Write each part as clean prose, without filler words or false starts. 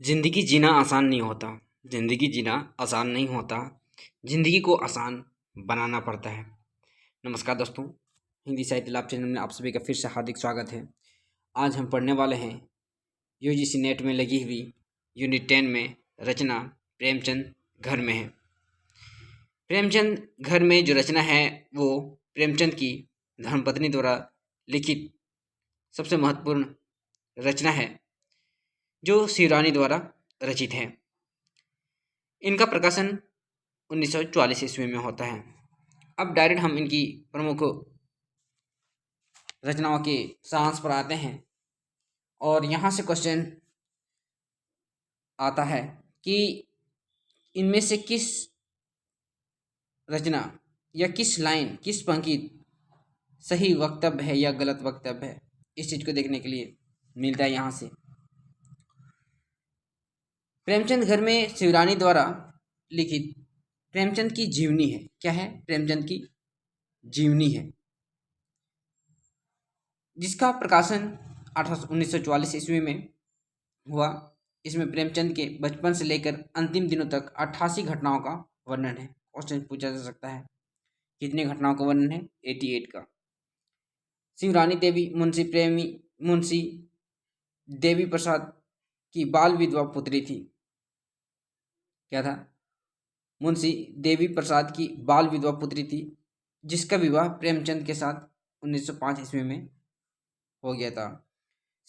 ज़िंदगी जीना आसान नहीं होता। ज़िंदगी जीना आसान नहीं होता। ज़िंदगी को आसान बनाना पड़ता है। नमस्कार दोस्तों, हिंदी साहित्य लाभ चैनल में आप सभी का फिर से हार्दिक स्वागत है। आज हम पढ़ने वाले हैं यूजीसी नेट में लगी हुई यूनिट 10 में रचना प्रेमचंद घर में है। प्रेमचंद घर में जो रचना है वो प्रेमचंद की धर्मपत्नी द्वारा लिखित सबसे महत्वपूर्ण रचना है जो शिवरानी द्वारा रचित है। इनका प्रकाशन 1944 ईस्वी में होता है। अब डायरेक्ट हम इनकी प्रमुख रचनाओं के सारांश पर आते हैं और यहाँ से क्वेश्चन आता है कि इनमें से किस रचना या किस लाइन, किस पंक्ति सही वक्तव्य है या गलत वक्तव्य है। इस चीज को देखने के लिए मिलता है यहाँ से। प्रेमचंद घर में शिवरानी द्वारा लिखित प्रेमचंद की जीवनी है। क्या है? प्रेमचंद की जीवनी है, जिसका प्रकाशन 1944 ईस्वी में हुआ। इसमें प्रेमचंद के बचपन से लेकर अंतिम दिनों तक 88 घटनाओं का वर्णन है। क्वेश्चन पूछा जा सकता है कितनी घटनाओं का वर्णन है? 88 का। शिवरानी देवी मुंशी देवी प्रसाद की बाल विधवा पुत्री थी। क्या था? मुंशी देवी प्रसाद की बाल विधवा पुत्री थी, जिसका विवाह प्रेमचंद के साथ 1905 ईस्वी में हो गया था।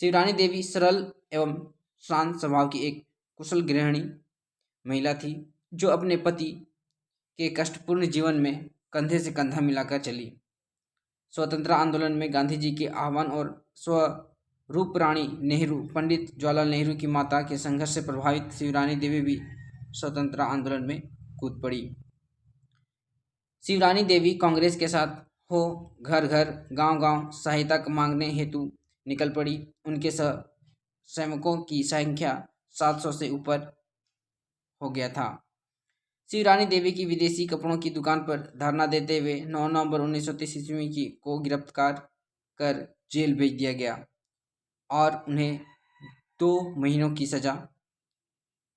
शिवरानी देवी सरल एवं शांत स्वभाव की एक कुशल गृहिणी महिला थी, जो अपने पति के कष्टपूर्ण जीवन में कंधे से कंधा मिलाकर चली। स्वतंत्रता आंदोलन में गांधी जी के आह्वान और स्वरूप रानी नेहरू, पंडित जवाहरलाल नेहरू की माता के संघर्ष से प्रभावित शिवरानी देवी भी स्वतंत्रता आंदोलन में कूद पड़ी। शिवरानी देवी कांग्रेस के साथ हो घर घर, गांव गांव सहायता मांगने हेतु निकल पड़ी। उनके सैनिकों की संख्या 700 से ऊपर हो गया था। शिवरानी देवी की विदेशी कपड़ों की दुकान पर धरना देते हुए 9 नवंबर 1930 ईस्वी को गिरफ्तार कर जेल भेज दिया गया और उन्हें 2 महीनों की सजा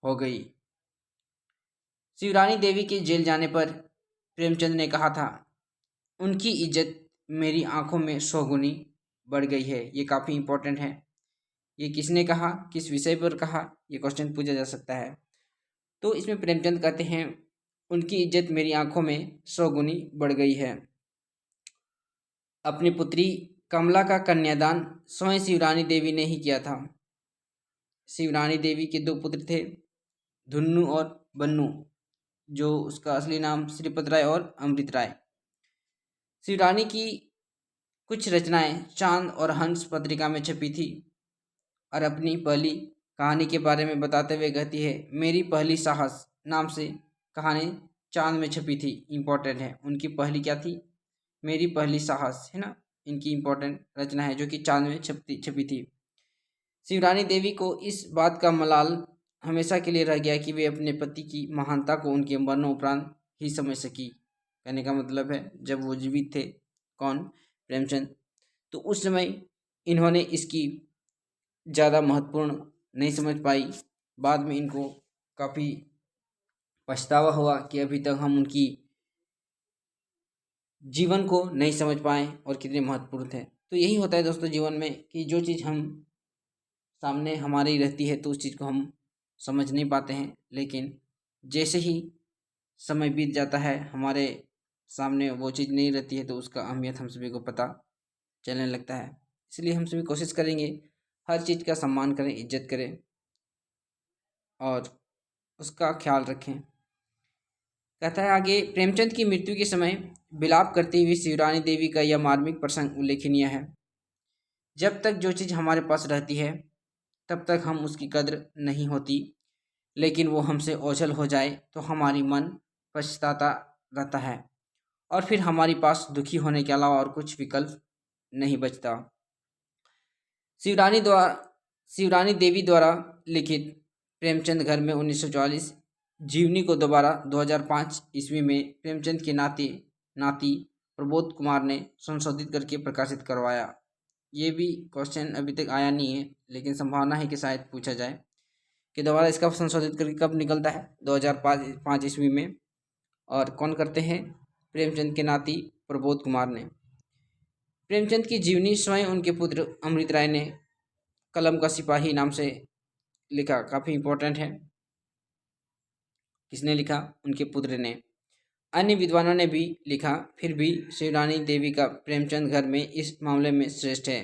हो गई। शिवरानी देवी के जेल जाने पर प्रेमचंद ने कहा था, उनकी इज्जत मेरी आंखों में 100 गुनी बढ़ गई है। ये काफ़ी इंपॉर्टेंट है। ये किसने कहा, किस विषय पर कहा, ये क्वेश्चन पूछा जा सकता है। तो इसमें प्रेमचंद कहते हैं उनकी इज्जत मेरी आंखों में 100 गुनी बढ़ गई है। अपनी पुत्री कमला का कन्यादान स्वयं शिवरानी देवी ने ही किया था। शिवरानी देवी के 2 पुत्र थे, धुन्नु और बन्नू, जो उसका असली नाम श्रीपत राय और अमृत राय। शिवरानी की कुछ रचनाएं चांद और हंस पत्रिका में छपी थी और अपनी पहली कहानी के बारे में बताते हुए कहती है, मेरी पहली साहस नाम से कहानी चांद में छपी थी। इम्पोर्टेंट है, उनकी पहली क्या थी? मेरी पहली साहस, है ना। इनकी इम्पोर्टेंट रचना है जो कि चांद में छपी थी। शिवरानी देवी को इस बात का मलाल हमेशा के लिए रह गया कि वे अपने पति की महानता को उनके मरणोपरांत ही समझ सकी। कहने का मतलब है जब वो जीवित थे, कौन? प्रेमचंद, तो उस समय इन्होंने इसकी ज़्यादा महत्वपूर्ण नहीं समझ पाई। बाद में इनको काफ़ी पछतावा हुआ कि अभी तक हम उनकी जीवन को नहीं समझ पाए और कितने महत्वपूर्ण थे। तो यही होता है दोस्तों जीवन में कि जो चीज़ हम सामने हमारी रहती है तो उस चीज़ को हम समझ नहीं पाते हैं, लेकिन जैसे ही समय बीत जाता है हमारे सामने वो चीज़ नहीं रहती है तो उसका अहमियत हम सभी को पता चलने लगता है। इसलिए हम सभी कोशिश करेंगे हर चीज़ का सम्मान करें, इज्जत करें और उसका ख्याल रखें। कहता है आगे, प्रेमचंद की मृत्यु के समय विलाप करती हुई शिवरानी देवी का यह मार्मिक प्रसंग उल्लेखनीय है। जब तक जो चीज़ हमारे पास रहती है तब तक हम उसकी कद्र नहीं होती, लेकिन वो हमसे ओझल हो जाए तो हमारी मन पछताता रहता है और फिर हमारे पास दुखी होने के अलावा और कुछ विकल्प नहीं बचता। शिवरानी देवी द्वारा लिखित प्रेमचंद घर में 1944 जीवनी को दोबारा 2005 ईस्वी में प्रेमचंद के नाती प्रबोध कुमार ने संशोधित करके प्रकाशित करवाया। ये भी क्वेश्चन अभी तक आया नहीं है, लेकिन संभावना है कि शायद पूछा जाए। कि दोबारा इसका संशोधित करके कब निकलता है? 2005 ईस्वी में। और कौन करते हैं? प्रेमचंद के नाती प्रबोध कुमार ने। प्रेमचंद की जीवनी स्वयं उनके पुत्र अमृत राय ने कलम का सिपाही नाम से लिखा। काफ़ी इंपॉर्टेंट है। किसने लिखा? उनके पुत्र ने। अन्य विद्वानों ने भी लिखा, फिर भी शिवरानी देवी का प्रेमचंद घर में इस मामले में श्रेष्ठ है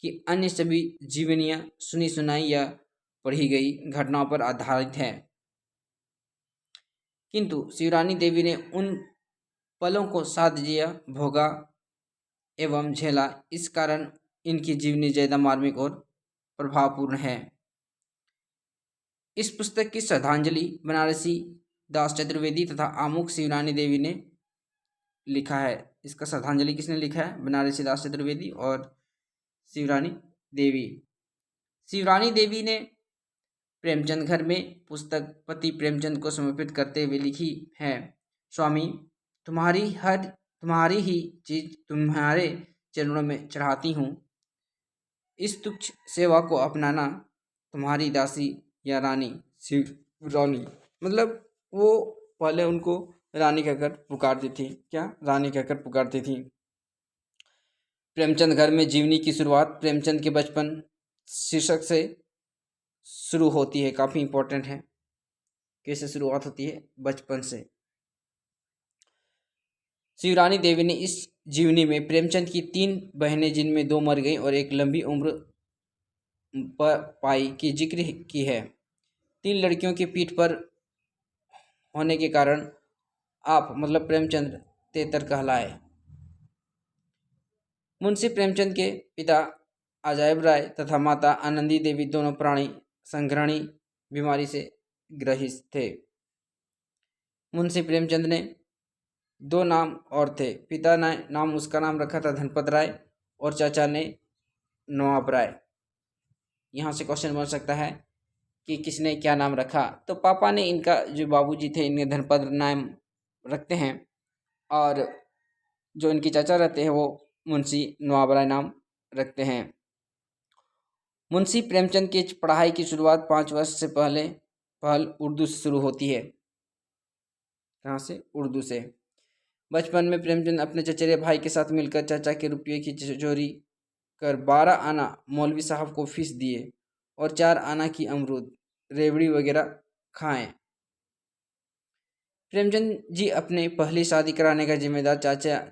कि अन्य सभी जीवनियाँ सुनी सुनाई या पढ़ी गई घटनाओं पर आधारित है, किंतु शिवरानी देवी ने उन पलों को साथ जिया, भोगा एवं झेला। इस कारण इनकी जीवनी ज़्यादा मार्मिक और प्रभावपूर्ण है। इस पुस्तक की श्रद्धांजलि बनारसी दास चतुर्वेदी तथा आमुख शिवरानी देवी ने लिखा है। इसका श्रद्धांजलि किसने लिखा है? बनारसी दास चतुर्वेदी और शिवरानी देवी। शिवरानी देवी ने प्रेमचंद घर में पुस्तक पति प्रेमचंद को समर्पित करते हुए लिखी है। स्वामी, तुम्हारी ही चीज तुम्हारे चरणों में चढ़ाती हूँ। इस तुच्छ सेवा को अपनाना। तुम्हारी दासी या रानी शिवरानी। मतलब वो पहले उनको रानी कहकर पुकारती थी। क्या? रानी कहकर पुकारती थी। प्रेमचंद घर में जीवनी की शुरुआत प्रेमचंद के बचपन शीर्षक से शुरू होती है। काफ़ी इंपॉर्टेंट है। कैसे शुरुआत होती है? बचपन से। शिवरानी देवी ने इस जीवनी में प्रेमचंद की 3 बहनें, जिनमें 2 मर गईं और एक लंबी उम्र पर पाई, की जिक्र की है। 3 लड़कियों की पीठ पर होने के कारण आप मतलब प्रेमचंद तेतर कहलाए। मुंशी प्रेमचंद के पिता अजायब राय तथा माता आनंदी देवी दोनों प्राणी संग्रहणी बीमारी से ग्रसित थे। मुंशी प्रेमचंद ने 2 नाम और थे। पिता ने उसका नाम रखा था धनपत राय और चाचा ने नवाब राय। यहाँ से क्वेश्चन बन सकता है कि किसने क्या नाम रखा। तो पापा ने, इनका जो बाबूजी थे, इन्हें धनपत नाम रखते हैं और जो इनके चाचा रहते हैं वो मुंशी नवाब राय नाम रखते हैं। मुंशी प्रेमचंद की पढ़ाई की शुरुआत 5 वर्ष से पहल उर्दू से शुरू होती है। कहाँ से? उर्दू से। बचपन में प्रेमचंद अपने चचेरे भाई के साथ मिलकर चाचा के रुपये की चोरी कर 12 आना मौलवी साहब को फीस दिए और 4 आना की अमरूद, रेवड़ी वगैरह खाएं। प्रेमचंद जी अपने पहली शादी कराने का जिम्मेदार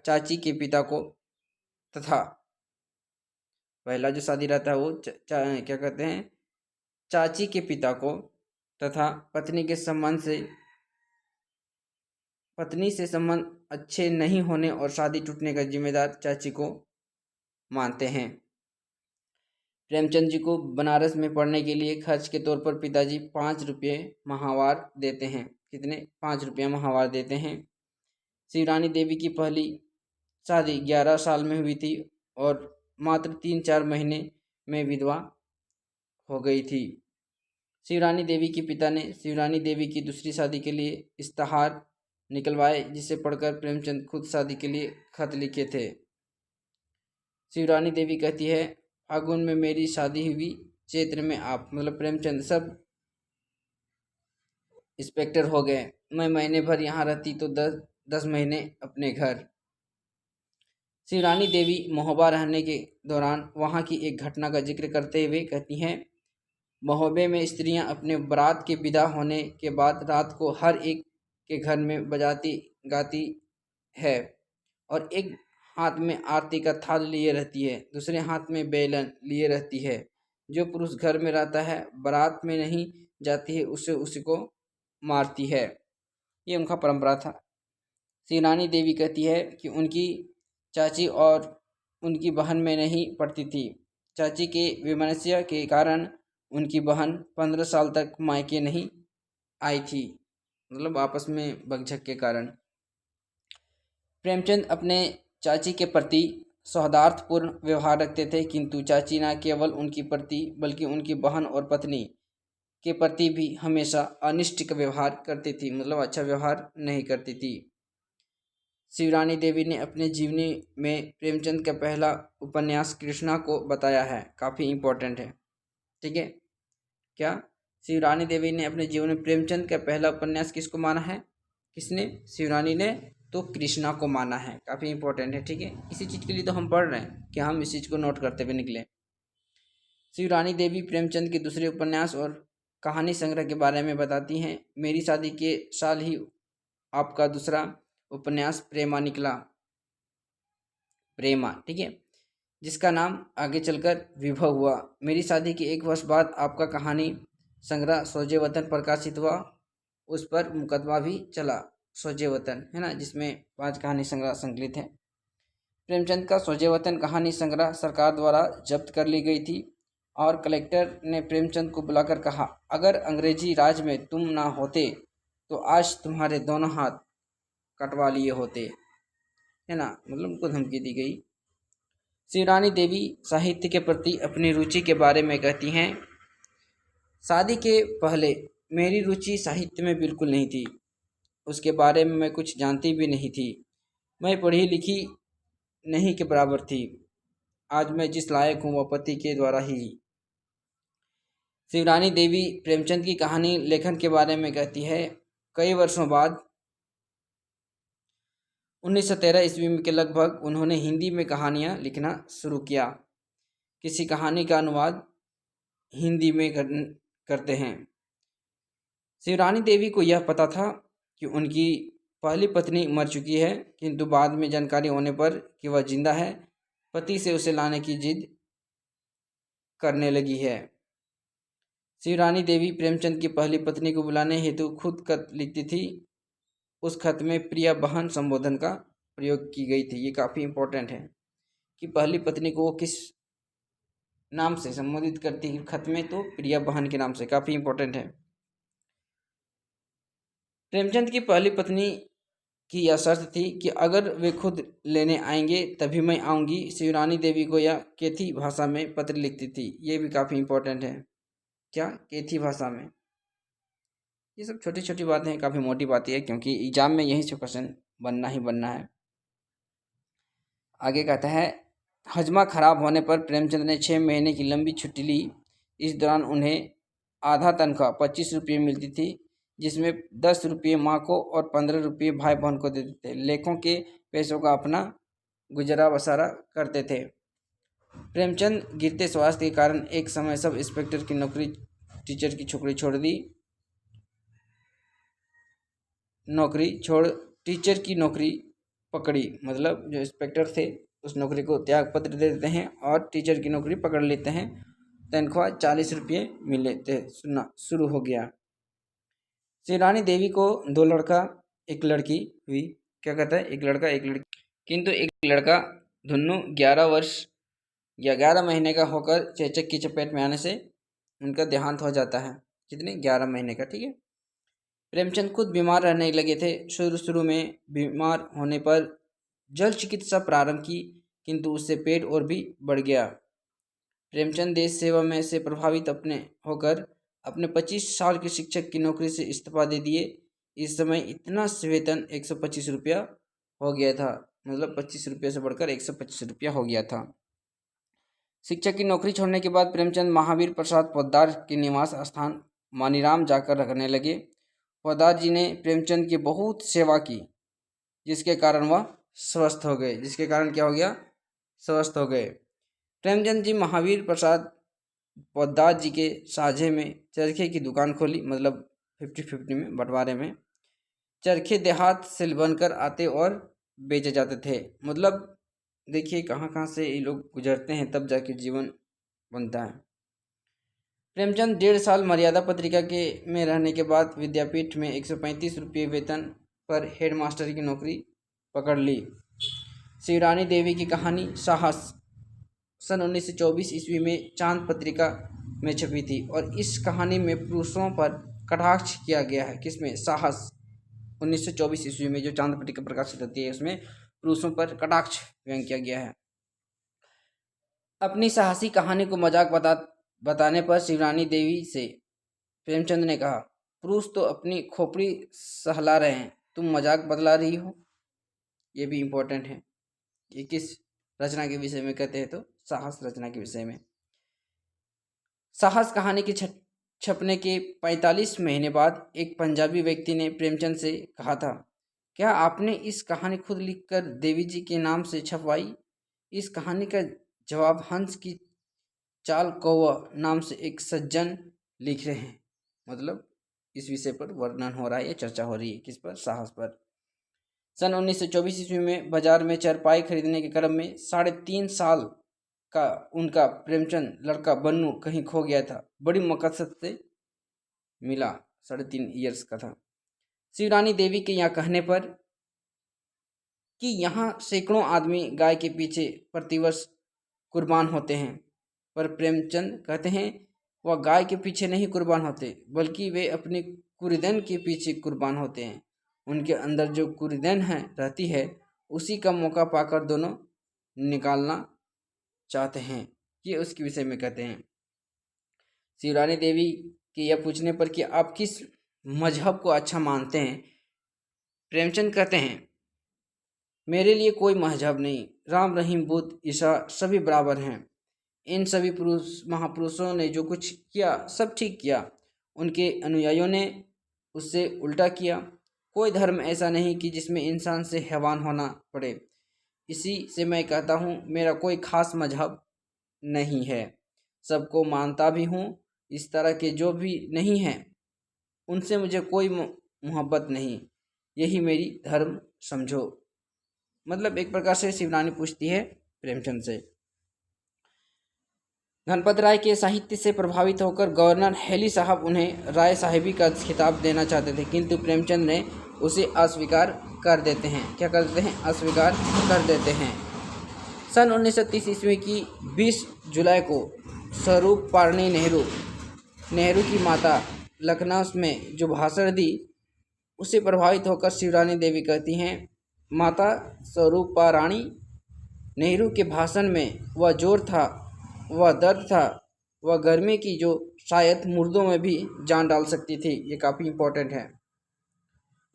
चाची के पिता को तथा पहला जो शादी रहता है वो क्या कहते हैं, चाची के पिता को तथा पत्नी से संबंध अच्छे नहीं होने और शादी टूटने का जिम्मेदार चाची को मानते हैं। प्रेमचंद जी को बनारस में पढ़ने के लिए खर्च के तौर पर पिताजी 5 रुपये माहवार देते हैं। कितने? 5 रुपये माहवार देते हैं। शिवरानी देवी की पहली शादी 11 साल में हुई थी और मात्र 3-4 महीने में विधवा हो गई थी। शिवरानी देवी के पिता ने शिवरानी देवी की दूसरी शादी के लिए इस्ताहार निकलवाए, जिसे पढ़कर प्रेमचंद खुद शादी के लिए खत लिखे थे। शिवरानी देवी कहती है, फागुन में मेरी शादी हुई, चैत्र में आप, मतलब प्रेमचंद सब इंस्पेक्टर हो गए। मैं महीने भर यहाँ रहती तो 10 महीने अपने घर। शिवरानी देवी महोबा रहने के दौरान वहाँ की एक घटना का जिक्र करते हुए कहती हैं, महोबे में स्त्रियां अपने बारात के विदा होने के बाद रात को हर एक के घर में बजाती गाती है और एक हाथ में आरती का थाल लिए रहती है, दूसरे हाथ में बेलन लिए रहती है। जो पुरुष घर में रहता है, बारात में नहीं जाती है, उसी को मारती है। ये उनका परंपरा था। शिवरानी देवी कहती है कि उनकी चाची और उनकी बहन में नहीं पड़ती थी। चाची के विमनस्या के कारण उनकी बहन 15 साल तक मायके नहीं आई थी, मतलब आपस में बकझक के कारण। प्रेमचंद अपने चाची के प्रति सौहार्दपूर्ण व्यवहार रखते थे, किंतु चाची न केवल उनकी प्रति बल्कि उनकी बहन और पत्नी के प्रति भी हमेशा अनिष्ट व्यवहार करती थी, मतलब अच्छा व्यवहार नहीं करती थी। शिवरानी देवी ने अपने जीवनी में प्रेमचंद का पहला उपन्यास कृष्णा को बताया है। काफ़ी इम्पोर्टेंट है। ठीक है? क्या? शिवरानी देवी ने अपने जीवन में प्रेमचंद का पहला उपन्यास किसको माना है? किसने? शिवरानी ने तो कृष्णा को माना है। काफ़ी इंपॉर्टेंट है, ठीक है। इसी चीज़ के लिए तो हम पढ़ रहे हैं कि हम इस चीज़ को नोट करते हुए निकले। शिवरानी देवी प्रेमचंद के दूसरे उपन्यास और कहानी संग्रह के बारे में बताती हैं। मेरी शादी के साल ही आपका दूसरा उपन्यास प्रेमा निकला, प्रेमा, ठीक है, जिसका नाम आगे चलकर विभव हुआ। मेरी शादी के 1 वर्ष बाद आपका कहानी संग्रह सोजे वतन प्रकाशित हुआ। उस पर मुकदमा भी चला, सोजे वतन है ना, जिसमें 5 कहानी संग्रह संकलित है। प्रेमचंद का सोजे वतन कहानी संग्रह सरकार द्वारा जब्त कर ली गई थी और कलेक्टर ने प्रेमचंद को बुलाकर कहा, अगर अंग्रेजी राज में तुम ना होते तो आज तुम्हारे दोनों हाथ कटवा लिए होते, है ना, मतलब उनको धमकी दी गई। शिवरानी देवी साहित्य के प्रति अपनी रुचि के बारे में कहती हैं, शादी के पहले मेरी रुचि साहित्य में बिल्कुल नहीं थी। उसके बारे में मैं कुछ जानती भी नहीं थी। मैं पढ़ी लिखी नहीं के बराबर थी। आज मैं जिस लायक हूँ वह पति के द्वारा ही। शिवरानी देवी प्रेमचंद की कहानी लेखन के बारे में कहती है, कई वर्षों बाद 1913 ईस्वी के लगभग उन्होंने हिंदी में कहानियाँ लिखना शुरू किया। किसी कहानी का अनुवाद हिंदी में करते हैं। शिवरानी देवी को यह पता था कि उनकी पहली पत्नी मर चुकी है, किंतु बाद में जानकारी होने पर कि वह जिंदा है, पति से उसे लाने की जिद करने लगी है। शिवरानी देवी प्रेमचंद की पहली पत्नी को बुलाने हेतु खुद खत लिखती थी। उस खत में प्रिया बहन संबोधन का प्रयोग की गई थी। ये काफ़ी इंपॉर्टेंट है कि पहली पत्नी को वो किस नाम से संबोधित करती है खत में, तो प्रिया बहन के नाम से। काफ़ी इंपॉर्टेंट है। प्रेमचंद की पहली पत्नी की यह शर्त थी कि अगर वे खुद लेने आएंगे तभी मैं आऊँगी। शिवरानी देवी को यह केथी भाषा में पत्र लिखती थी। ये भी काफ़ी इंपॉर्टेंट है। क्या? केथी भाषा में। ये सब छोटी छोटी बातें हैं, काफ़ी मोटी बातें हैं, क्योंकि एग्जाम में यही से क्वेश्चन बनना ही बनना है। आगे कहता है, हजमा खराब होने पर प्रेमचंद ने 6 महीने की लंबी छुट्टी ली। इस दौरान उन्हें आधा तनख्वाह 25 रुपये मिलती थी, जिसमें 10 रुपये माँ को और 15 रुपये भाई बहन को देते थे। लेखों के पैसों का अपना गुजरा बसारा करते थे। प्रेमचंद गिरते स्वास्थ्य के कारण एक समय सब इंस्पेक्टर की नौकरी, टीचर की छोकरी छोड़ दी। टीचर की नौकरी पकड़ी, मतलब जो इंस्पेक्टर थे उस नौकरी को त्याग पत्र दे देते हैं और टीचर की नौकरी पकड़ लेते हैं। तनख्वाह 40 रुपये मिले थे। सुनना शुरू हो गया। शिवरानी देवी को 2 लड़का 1 लड़की हुई। क्या कहता है? 1 लड़का 1 लड़की। किंतु एक लड़का धुन्नु 11 वर्ष या 11 महीने का होकर चेचक की चपेट में आने से उनका देहांत हो जाता है। कितने? 11 महीने का, ठीक है। प्रेमचंद खुद बीमार रहने लगे थे। शुरू में बीमार होने पर जल चिकित्सा प्रारंभ की, किंतु उससे पेट और भी बढ़ गया। प्रेमचंद देश सेवा में से प्रभावित होकर अपने 25 साल की शिक्षक की नौकरी से इस्तीफा दे दिए। इस समय इतना वेतन 125 रुपया हो गया था, मतलब 25 रुपये से बढ़कर 125 रुपया हो गया था। शिक्षक की नौकरी छोड़ने के बाद प्रेमचंद महावीर प्रसाद पोद्दार के निवास स्थान मानीराम जाकर रहने लगे। पोद्दार जी ने प्रेमचंद की बहुत सेवा की, जिसके कारण वह स्वस्थ हो गए। जिसके कारण क्या हो गया? स्वस्थ हो गए। प्रेमचंद जी महावीर प्रसाद पोद्दार जी के साझे में चरखे की दुकान खोली, मतलब 50-50 में, बंटवारे में। चरखे देहात से बनकर आते और बेचे जाते थे। मतलब देखिए कहाँ कहाँ से ये लोग गुजरते हैं, तब जाके जीवन बनता है। प्रेमचंद 1.5 साल मर्यादा पत्रिका के में रहने के बाद विद्यापीठ में 135 रुपये वेतन पर हेडमास्टर की नौकरी पकड़ ली। शिवरानी देवी की कहानी साहस सन 1924 ईस्वी में चांद पत्रिका में छपी थी और इस कहानी में पुरुषों पर कटाक्ष किया गया है। किसमें? साहस। 1924 ईस्वी में जो चांद पत्रिका प्रकाशित होती है उसमें पुरुषों पर कटाक्ष व्यंग किया गया है। अपनी साहसी कहानी को मजाक बताने पर शिवरानी देवी से प्रेमचंद ने कहा, पुरुष तो अपनी खोपड़ी सहला रहे हैं, तुम मजाक बतला रही हो। ये भी इम्पोर्टेंट है। ये किस रचना के विषय में कहते हैं? तो साहस रचना के विषय में। साहस कहानी की छपने के 45 महीने बाद एक पंजाबी व्यक्ति ने प्रेमचंद से कहा था, क्या आपने इस कहानी खुद लिखकर देवी जी के नाम से छपवाई? इस कहानी का जवाब हंस की चाल कौवा नाम से एक सज्जन लिख रहे हैं। मतलब इस विषय पर वर्णन हो रहा है या चर्चा हो रही है, किस पर? साहस पर। सन 1924 ईस्वी में बाजार में चरपाई खरीदने के क्रम में 3.5 साल का उनका प्रेमचंद लड़का बन्नू कहीं खो गया था। बड़ी मकसद से मिला, 3.5 ईयर्स का था। शिवरानी देवी के यहाँ कहने पर कि यहाँ सैकड़ों आदमी गाय के पीछे प्रतिवर्ष कुर्बान होते हैं, पर प्रेमचंद कहते हैं वह गाय के पीछे नहीं कुर्बान होते, बल्कि वे अपने कुरीदन के पीछे कुर्बान होते हैं। उनके अंदर जो कुरीदन है रहती है, उसी का मौका पाकर दोनों निकालना चाहते हैं। ये उसके विषय में कहते हैं। शिवरानी देवी के यह पूछने पर कि आप किस मजहब को अच्छा मानते हैं, प्रेमचंद कहते हैं, मेरे लिए कोई मजहब नहीं, राम रहीम बुद्ध ईसा सभी बराबर हैं। इन सभी महापुरुषों ने जो कुछ किया सब ठीक किया, उनके अनुयायियों ने उससे उल्टा किया। कोई धर्म ऐसा नहीं कि जिसमें इंसान से हैवान होना पड़े। इसी से मैं कहता हूँ मेरा कोई खास मजहब नहीं है, सबको मानता भी हूँ। इस तरह के जो भी नहीं हैं उनसे मुझे कोई मोहब्बत नहीं, यही मेरी धर्म समझो। मतलब एक प्रकार से शिवरानी पूछती है प्रेमचंद से। गणपत राय के साहित्य से प्रभावित होकर गवर्नर हेली साहब उन्हें राय साहिबी का खिताब देना चाहते थे, किंतु प्रेमचंद ने उसे अस्वीकार कर देते हैं। क्या कर देते हैं? अस्वीकार कर देते हैं। सन 1930 ईस्वी की 20 जुलाई को स्वरूप पारणी नेहरू की माता लखनऊ में जो भाषण दी, उससे प्रभावित होकर शिवरानी देवी कहती हैं, माता स्वरूपा रानी नेहरू के भाषण में वह जोर था, वह दर्द था, वह गर्मी की जो शायद मुर्दों में भी जान डाल सकती थी। ये काफ़ी इम्पोर्टेंट है।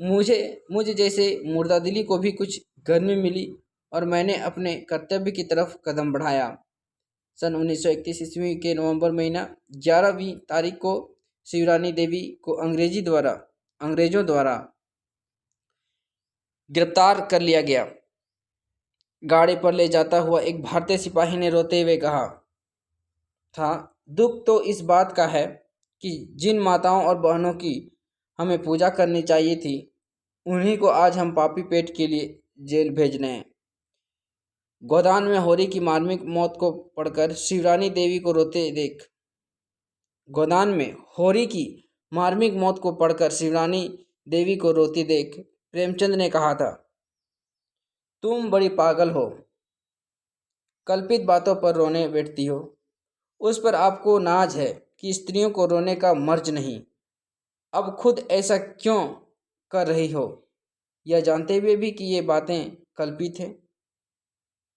मुझे जैसे मुर्दा दिली को भी कुछ गर्मी मिली और मैंने अपने कर्तव्य की तरफ कदम बढ़ाया। सन 1931 ईस्वी के नवंबर महीना 11वीं तारीख को शिवरानी देवी को अंग्रेजों द्वारा गिरफ्तार कर लिया गया। गाड़ी पर ले जाता हुआ एक भारतीय सिपाही ने रोते हुए कहा था, दुख तो इस बात का है कि जिन माताओं और बहनों की हमें पूजा करनी चाहिए थी, उन्हीं को आज हम पापी पेट के लिए जेल भेज रहे हैं। गोदान में होरी की मार्मिक मौत को पढ़कर शिवरानी देवी को रोते देख गोदान में होरी की मार्मिक मौत को पढ़कर शिवरानी देवी को रोती देख प्रेमचंद ने कहा था, तुम बड़ी पागल हो, कल्पित बातों पर रोने बैठती हो। उस पर आपको नाज है कि स्त्रियों को रोने का मर्ज नहीं। अब खुद ऐसा क्यों कर रही हो, यह जानते हुए भी कि ये बातें कल्पित हैं?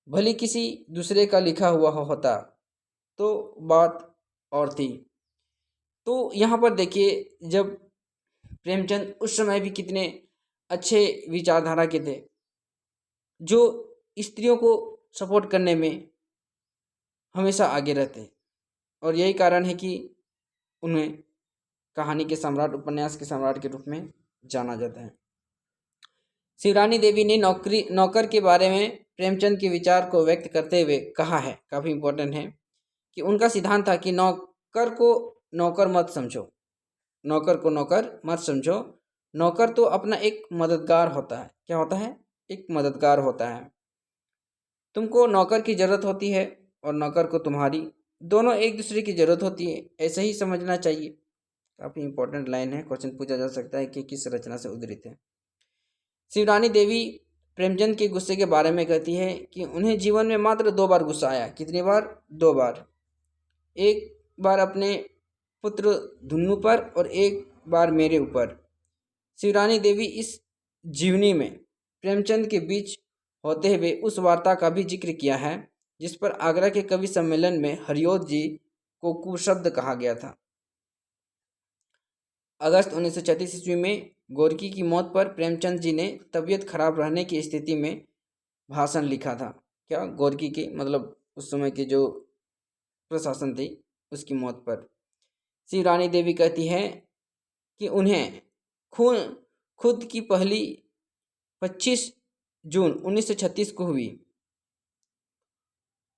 भली किसी दूसरे का लिखा हुआ होता तो बात और थी। तो यहाँ पर देखिए, जब प्रेमचंद उस समय भी कितने अच्छे विचारधारा के थे, जो स्त्रियों को सपोर्ट करने में हमेशा आगे रहते, और यही कारण है कि उन्हें कहानी के सम्राट, उपन्यास के सम्राट के रूप में जाना जाता है। शिवरानी देवी ने नौकर के बारे में प्रेमचंद के विचार को व्यक्त करते हुए कहा है, काफ़ी इम्पोर्टेंट है, कि उनका सिद्धांत था कि नौकर को नौकर मत समझो, नौकर को नौकर मत समझो। नौकर तो अपना एक मददगार होता है। क्या होता है? एक मददगार होता है। तुमको नौकर की ज़रूरत होती है और नौकर को तुम्हारी, दोनों एक दूसरे की ज़रूरत होती है, ऐसे ही समझना चाहिए। काफ़ी इंपॉर्टेंट लाइन है, क्वेश्चन पूछा जा सकता है कि किस रचना से उद्धृत है। शिवरानी देवी प्रेमचंद के गुस्से के बारे में कहती है कि उन्हें जीवन में मात्र 2 बार गुस्सा आया। कितनी बार? 2 बार। एक बार अपने पुत्र धुन्नु पर और एक बार मेरे ऊपर। शिवरानी देवी इस जीवनी में प्रेमचंद के बीच होते हुए उस वार्ता का भी जिक्र किया है जिस पर आगरा के कवि सम्मेलन में हरिओत जी को कुशब्द कहा गया था। अगस्त 1936 ईस्वी में गोरकी की मौत पर प्रेमचंद जी ने तबीयत खराब रहने की स्थिति में भाषण लिखा था। क्या? गोरकी के मतलब उस समय के जो प्रशासन थी उसकी मौत पर। शिवरानी देवी कहती है कि उन्हें खुद की पहली 25 जून 1936 को हुई,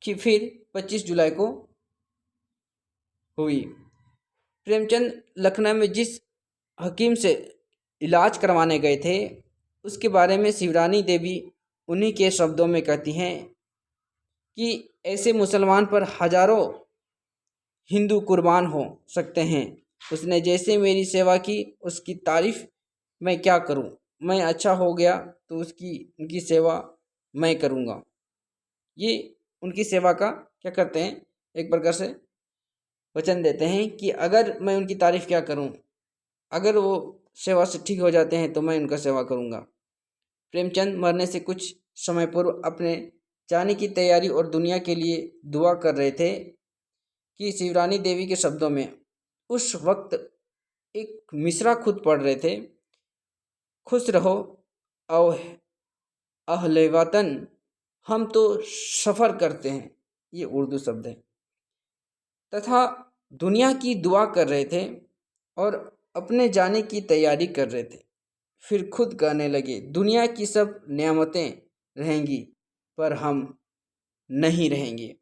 कि फिर 25 जुलाई को हुई। प्रेमचंद लखनऊ में जिस हकीम से इलाज करवाने गए थे उसके बारे में शिवरानी देवी उन्हीं के शब्दों में कहती हैं कि ऐसे मुसलमान पर हजारों हिंदू कुर्बान हो सकते हैं। उसने जैसे मेरी सेवा की उसकी तारीफ मैं क्या करूं। मैं अच्छा हो गया तो उनकी सेवा मैं करूंगा। ये उनकी सेवा का क्या करते हैं, एक प्रकार से वचन देते हैं कि अगर मैं उनकी तारीफ क्या करूं, अगर वो सेवा से ठीक हो जाते हैं तो मैं उनका सेवा करूंगा। प्रेमचंद मरने से कुछ समय पूर्व अपने जाने की तैयारी और दुनिया के लिए दुआ कर रहे थे कि शिवरानी देवी के शब्दों में उस वक्त एक मिसरा खुद पढ़ रहे थे, खुश रहो अहले वतन, हम तो सफ़र करते हैं, ये उर्दू शब्द है, तथा दुनिया की दुआ कर रहे थे और अपने जाने की तैयारी कर रहे थे। फिर खुद कहने लगे दुनिया की सब नेमतें रहेंगी पर हम नहीं रहेंगे।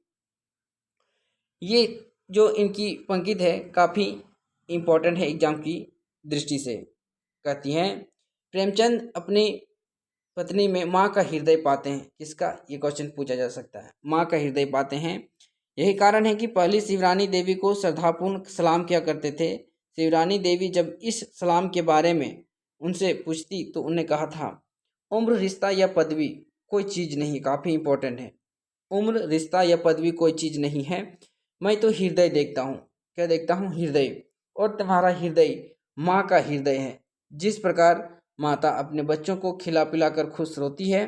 ये जो इनकी पंक्ति है काफ़ी इम्पोर्टेंट है एग्जाम की दृष्टि से। कहती हैं प्रेमचंद अपनी पत्नी में माँ का हृदय पाते हैं। किसका, ये क्वेश्चन पूछा जा सकता है। माँ का हृदय पाते हैं। यही कारण है कि पहली शिवरानी देवी को श्रद्धापूर्ण सलाम किया करते थे। शिवरानी देवी जब इस सलाम के बारे में उनसे पूछती तो उन्हें कहा था उम्र रिश्ता या पदवी कोई चीज़ नहीं। काफ़ी इम्पोर्टेंट है, उम्र रिश्ता या पदवी कोई चीज़ नहीं है, मैं तो हृदय देखता हूँ। क्या देखता हूँ? हृदय। और तुम्हारा हृदय माँ का हृदय है। जिस प्रकार माता अपने बच्चों को खिला पिला कर खुश होती है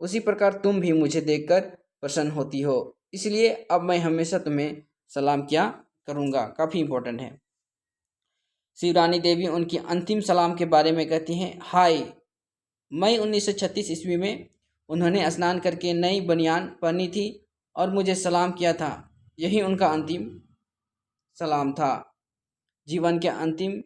उसी प्रकार तुम भी मुझे देखकर प्रसन्न होती हो, इसलिए अब मैं हमेशा तुम्हें सलाम किया करूँगा। काफ़ी इम्पोर्टेंट है। शिवरानी देवी उनकी अंतिम सलाम के बारे में कहती हैं हाय, मई 1936 ईस्वी में उन्होंने स्नान करके नई बनियान पहनी थी और मुझे सलाम किया था। यही उनका अंतिम सलाम था। जीवन के अंतिम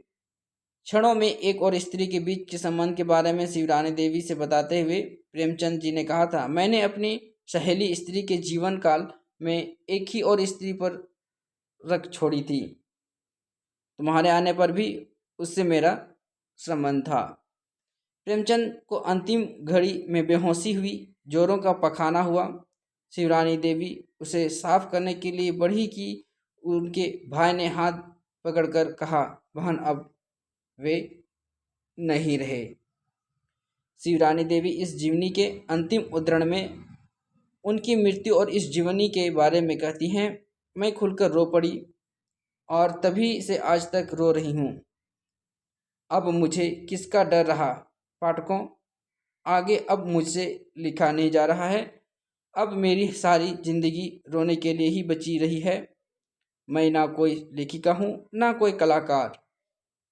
क्षणों में एक और स्त्री के बीच के संबंध के बारे में शिवरानी देवी से बताते हुए प्रेमचंद जी ने कहा था मैंने अपनी सहेली स्त्री के जीवन काल में एक ही और स्त्री पर रख छोड़ी थी, तुम्हारे आने पर भी उससे मेरा संबंध था। प्रेमचंद को अंतिम घड़ी में बेहोशी हुई, जोरों का पखाना हुआ। शिवरानी देवी उसे साफ करने के लिए बढ़ी कि उनके भाई ने हाथ पकड़कर कहा बहन अब वे नहीं रहे। शिवरानी देवी इस जीवनी के अंतिम उद्धरण में उनकी मृत्यु और इस जीवनी के बारे में कहती हैं मैं खुलकर रो पड़ी और तभी से आज तक रो रही हूँ। अब मुझे किसका डर रहा पाठकों, आगे अब मुझसे लिखा नहीं जा रहा है। अब मेरी सारी जिंदगी रोने के लिए ही बची रही है। मैं ना कोई लेखिका हूँ ना कोई कलाकार।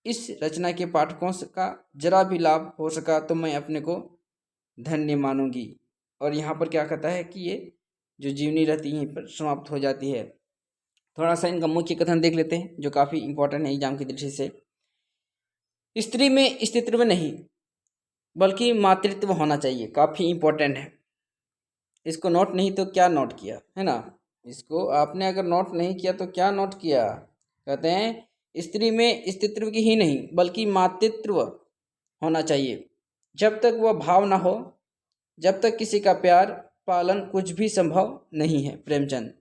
इस रचना के पाठकों का जरा भी लाभ हो सका तो मैं अपने को धन्य मानूंगी। और यहाँ पर क्या कहता है कि ये जो जीवनी रहती है यहीं पर समाप्त हो जाती है। थोड़ा सा इनका मुख्य कथन देख लेते हैं जो काफ़ी इंपॉर्टेंट है एग्जाम की दृष्टि से। स्त्री में स्त्रीत्व नहीं बल्कि मातृत्व होना चाहिए। काफ़ी इम्पोर्टेंट है। इसको नोट नहीं तो क्या नोट किया है ना, इसको आपने अगर नोट नहीं किया तो क्या नोट किया। कहते हैं स्त्री में स्त्रीत्व की ही नहीं बल्कि मातृत्व होना चाहिए। जब तक वह भाव ना हो, जब तक किसी का प्यार पालन कुछ भी संभव नहीं है। प्रेमचंद।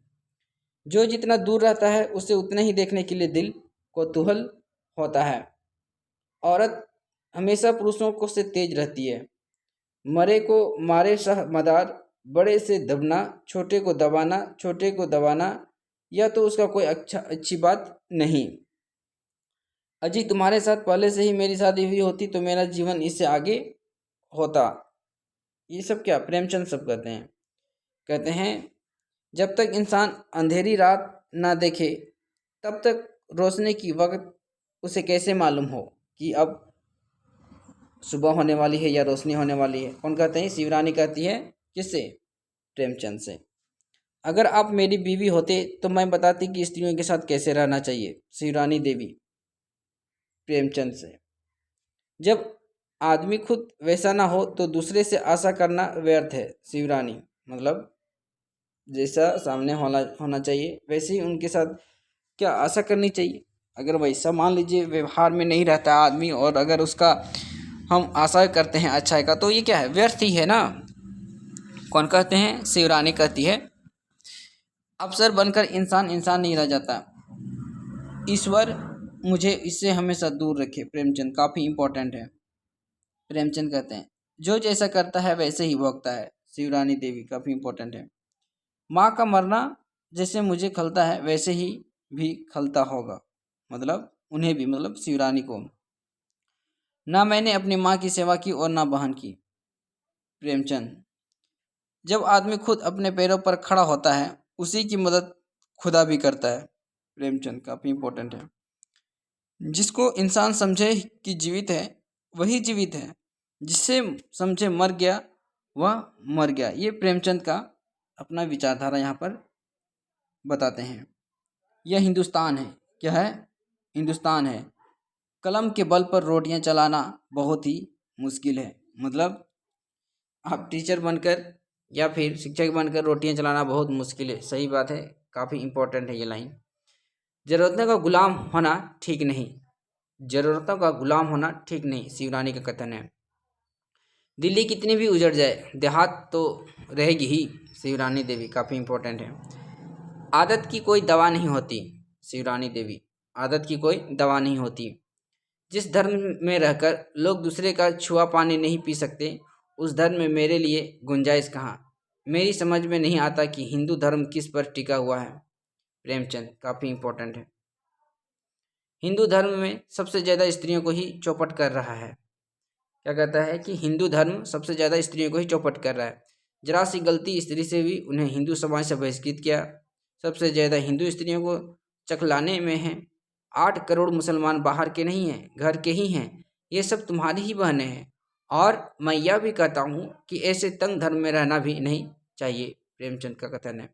जो जितना दूर रहता है उसे उतने ही देखने के लिए दिल कौतूहल होता है। औरत हमेशा पुरुषों को से तेज रहती है। मरे को मारे सह मदार, बड़े से दबना, छोटे को दबाना, छोटे को दबाना, यह तो उसका कोई अच्छी बात नहीं। अजी तुम्हारे साथ पहले से ही मेरी शादी हुई होती तो मेरा जीवन इससे आगे होता। ये सब क्या प्रेमचंद सब कहते हैं। कहते हैं जब तक इंसान अंधेरी रात ना देखे तब तक रोशनी की वक्त उसे कैसे मालूम हो कि अब सुबह होने वाली है या रोशनी होने वाली है। कौन कहते हैं? शिवरानी कहती है। किससे? प्रेमचंद से। अगर आप मेरी बीवी होते तो मैं बताती कि स्त्रियों के साथ कैसे रहना चाहिए। शिवरानी देवी। प्रेमचंद से। जब आदमी खुद वैसा ना हो तो दूसरे से आशा करना व्यर्थ है। शिवरानी मतलब जैसा सामने होना चाहिए वैसे ही उनके साथ क्या आशा करनी चाहिए। अगर वैसा मान लीजिए व्यवहार में नहीं रहता आदमी और अगर उसका हम आशा करते हैं अच्छाई का तो ये क्या है, व्यर्थ ही है ना। कौन कहते हैं, शिवरानी कहती है, अफसर बनकर इंसान इंसान नहीं रह जाता, ईश्वर मुझे इससे हमेशा दूर रखे। प्रेमचंद काफ़ी इंपॉर्टेंट है। प्रेमचंद कहते हैं जो जैसा करता है वैसे ही भोगता है। शिवरानी देवी काफ़ी इंपॉर्टेंट है। माँ का मरना जैसे मुझे खलता है वैसे ही भी खलता होगा, मतलब उन्हें भी, मतलब शिवरानी को। ना मैंने अपनी माँ की सेवा की और ना बहन की। प्रेमचंद जब आदमी खुद अपने पैरों पर खड़ा होता है उसी की मदद खुदा भी करता है। प्रेमचंद काफ़ी इंपॉर्टेंट है। जिसको इंसान समझे कि जीवित है वही जीवित है, जिससे समझे मर गया वह मर गया। ये प्रेमचंद का अपना विचारधारा यहाँ पर बताते हैं। यह हिंदुस्तान है। क्या है, हिंदुस्तान है। कलम के बल पर रोटियां चलाना बहुत ही मुश्किल है। मतलब आप टीचर बनकर या फिर शिक्षक बनकर रोटियां चलाना बहुत मुश्किल है। सही बात है, काफ़ी इंपॉर्टेंट है ये लाइन। ज़रूरतों का गुलाम होना ठीक नहीं, ज़रूरतों का गुलाम होना ठीक नहीं, शिवरानी का कथन है। दिल्ली कितनी भी उजड़ जाए देहात तो रहेगी ही। शिवरानी देवी काफ़ी इंपॉर्टेंट है। आदत की कोई दवा नहीं होती। शिवरानी देवी आदत की कोई दवा नहीं होती। जिस धर्म में रहकर लोग दूसरे का छुआ पानी नहीं पी सकते उस धर्म में मेरे लिए गुंजाइश कहाँ। मेरी समझ में नहीं आता कि हिंदू धर्म किस पर टिका हुआ है। प्रेमचंद काफ़ी इंपॉर्टेंट है। हिंदू धर्म में सबसे ज़्यादा स्त्रियों को ही चौपट कर रहा है। क्या कहता है कि हिंदू धर्म सबसे ज़्यादा स्त्रियों को ही चौपट कर रहा है। जरा सी गलती स्त्री से भी उन्हें हिंदू समाज से बहिष्कृत किया। सबसे ज़्यादा हिंदू स्त्रियों को चखलाने में हैं। 8 करोड़ मुसलमान बाहर के नहीं हैं, घर के ही हैं। ये सब तुम्हारी ही बहनें हैं। और मैं यह भी कहता हूँ कि ऐसे तंग धर्म में रहना भी नहीं चाहिए। प्रेमचंद का कथन है।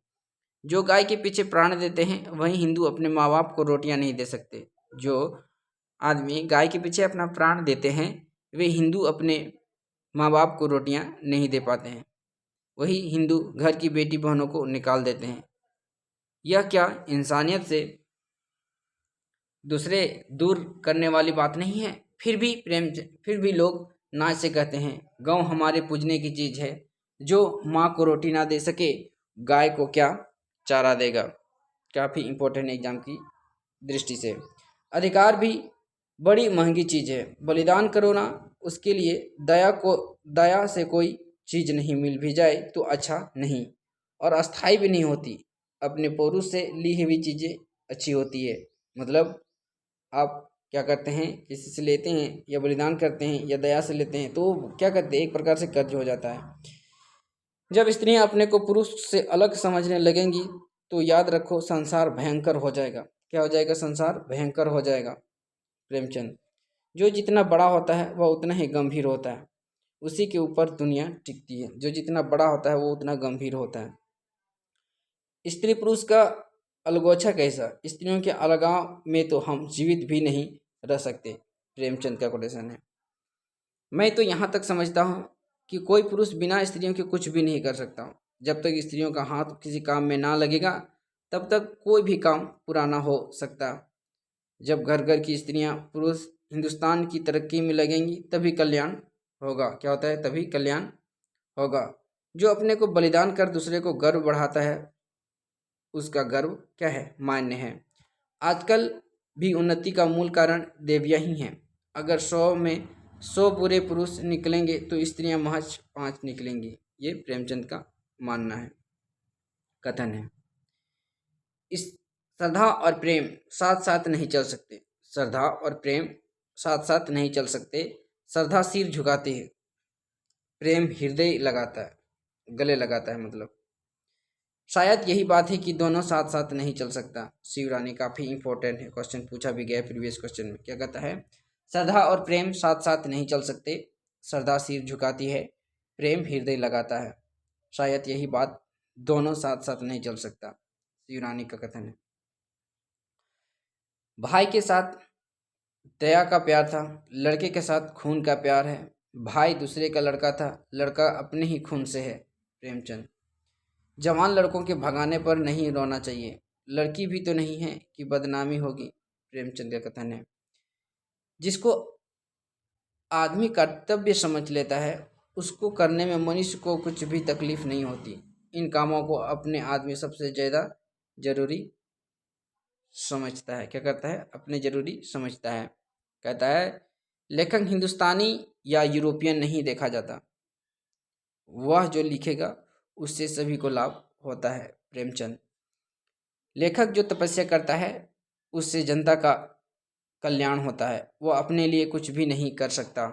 जो गाय के पीछे प्राण देते हैं वही हिंदू अपने माँ बाप को रोटियां नहीं दे सकते। जो आदमी गाय के पीछे अपना प्राण देते हैं वे हिंदू अपने माँ बाप को रोटियां नहीं दे पाते हैं। वही हिंदू घर की बेटी बहनों को निकाल देते हैं। यह क्या इंसानियत से दूसरे दूर करने वाली बात नहीं है। फिर भी लोग नाच से कहते हैं गौ हमारे पूजने की चीज़ है। जो माँ को रोटी ना दे सके गाय को क्या चारा देगा। काफ़ी इम्पोर्टेंट एग्जाम की दृष्टि से। अधिकार भी बड़ी महंगी चीज़ है। बलिदान करो ना उसके लिए। दया से कोई चीज़ नहीं मिल भी जाए तो अच्छा नहीं, और अस्थाई भी नहीं होती। अपने पुरुष से ली हुई चीज़ें अच्छी होती है। मतलब आप क्या करते हैं, किसी से लेते हैं या बलिदान करते हैं या दया से लेते हैं तो क्या करते हैं, एक प्रकार से कर्ज हो जाता है। जब स्त्रियां अपने को पुरुष से अलग समझने लगेंगी तो याद रखो संसार भयंकर हो जाएगा। क्या हो जाएगा, संसार भयंकर हो जाएगा। प्रेमचंद जो जितना बड़ा होता है वह उतना ही गंभीर होता है। उसी के ऊपर दुनिया टिकती है। जो जितना बड़ा होता है वो उतना गंभीर होता है। स्त्री पुरुष का अलगोछा कैसा, स्त्रियों के अलगाव में तो हम जीवित भी नहीं रह सकते। प्रेमचंद का कोटेशन है। मैं तो यहाँ तक समझता हूँ कि कोई पुरुष बिना स्त्रियों के कुछ भी नहीं कर सकता। जब तक स्त्रियों का हाथ किसी काम में ना लगेगा तब तक कोई भी काम पूरा ना हो सकता। जब घर घर की स्त्रियां पुरुष हिंदुस्तान की तरक्की में लगेंगी तभी कल्याण होगा। क्या होता है, तभी कल्याण होगा। जो अपने को बलिदान कर दूसरे को गर्व बढ़ाता है उसका गर्व क्या है, मान्य है। आजकल भी उन्नति का मूल कारण देवियाँ ही हैं। अगर 100 में 100 बुरे पुरुष निकलेंगे तो स्त्रियां महज 5 निकलेंगी। ये प्रेमचंद का मानना है, कथन है। इस श्रद्धा और प्रेम साथ साथ नहीं चल सकते। श्रद्धा और प्रेम साथ साथ नहीं चल सकते। श्रद्धा सिर झुकाती है, प्रेम हृदय लगाता है, गले लगाता है। मतलब शायद यही बात है कि दोनों साथ साथ नहीं चल सकता। शिवरानी काफ़ी इंपॉर्टेंट है, क्वेश्चन पूछा भी गया प्रीवियस क्वेश्चन में। क्या कहता है, श्रद्धा और प्रेम साथ साथ नहीं चल सकते। श्रद्धा सिर झुकाती है, प्रेम हृदय लगाता है। शायद यही बात, दोनों साथ साथ नहीं चल सकता। शिवरानी का कथन है। भाई के साथ दया का प्यार था, लड़के के साथ खून का प्यार है। भाई दूसरे का लड़का था, लड़का अपने ही खून से है। प्रेमचंद। जवान लड़कों के भगाने पर नहीं रोना चाहिए, लड़की भी तो नहीं है कि बदनामी होगी। प्रेमचंद का कथन है। जिसको आदमी कर्तव्य समझ लेता है, उसको करने में मनुष्य को कुछ भी तकलीफ नहीं होती। इन कामों को अपने आदमी सबसे ज़्यादा जरूरी समझता है। क्या करता है? अपने जरूरी समझता है। कहता है लेखक हिंदुस्तानी या यूरोपियन नहीं देखा जाता, वह जो लिखेगा उससे सभी को लाभ होता है। प्रेमचंद। लेखक जो तपस्या करता है उससे जनता का कल्याण होता है, वह अपने लिए कुछ भी नहीं कर सकता।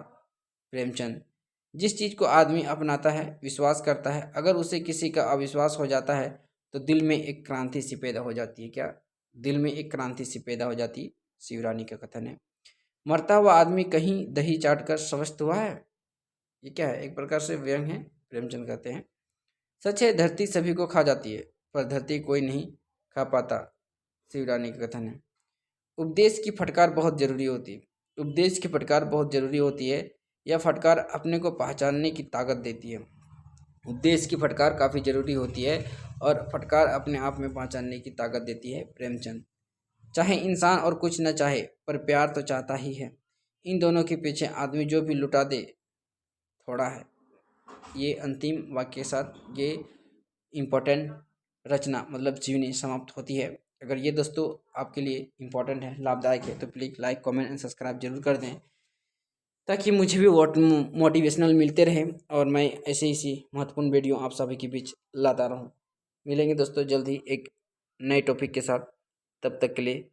प्रेमचंद। जिस चीज़ को आदमी अपनाता है, विश्वास करता है, अगर उसे किसी का अविश्वास हो जाता है तो दिल में एक क्रांति सी पैदा हो जाती है। क्या? दिल में एक क्रांति सी पैदा हो जाती है। शिवरानी का कथन है। मरता हुआ आदमी कहीं दही चाट कर स्वस्थ हुआ है। ये क्या है? एक प्रकार से व्यंग है। प्रेमचंद कहते हैं सच है धरती सभी को खा जाती है, पर धरती कोई नहीं खा पाता। शिवरानी का कथन है। उपदेश की फटकार बहुत जरूरी होती है। उपदेश की फटकार बहुत जरूरी होती है। यह फटकार अपने को पहचानने की ताकत देती है। उपदेश की फटकार काफ़ी जरूरी होती है और फटकार अपने आप में पहचानने की ताकत देती है। प्रेमचंद। चाहे इंसान और कुछ न चाहे, पर प्यार तो चाहता ही है। इन दोनों के पीछे आदमी जो भी लुटा दे थोड़ा है। ये अंतिम वाक्य के साथ ये इम्पोर्टेंट रचना मतलब जीवनी समाप्त होती है। अगर ये दोस्तों आपके लिए इम्पोर्टेंट है, लाभदायक है, तो please like comment and subscribe जरूर कर दें, ताकि मुझे भी मोटिवेशनल मिलते रहे और मैं ऐसे इसी महत्वपूर्ण वीडियो आप सभी के बीच लाता रहूं। मिलेंगे दोस्तों जल्द ही एक नए टॉपिक के साथ। तब तक के लिए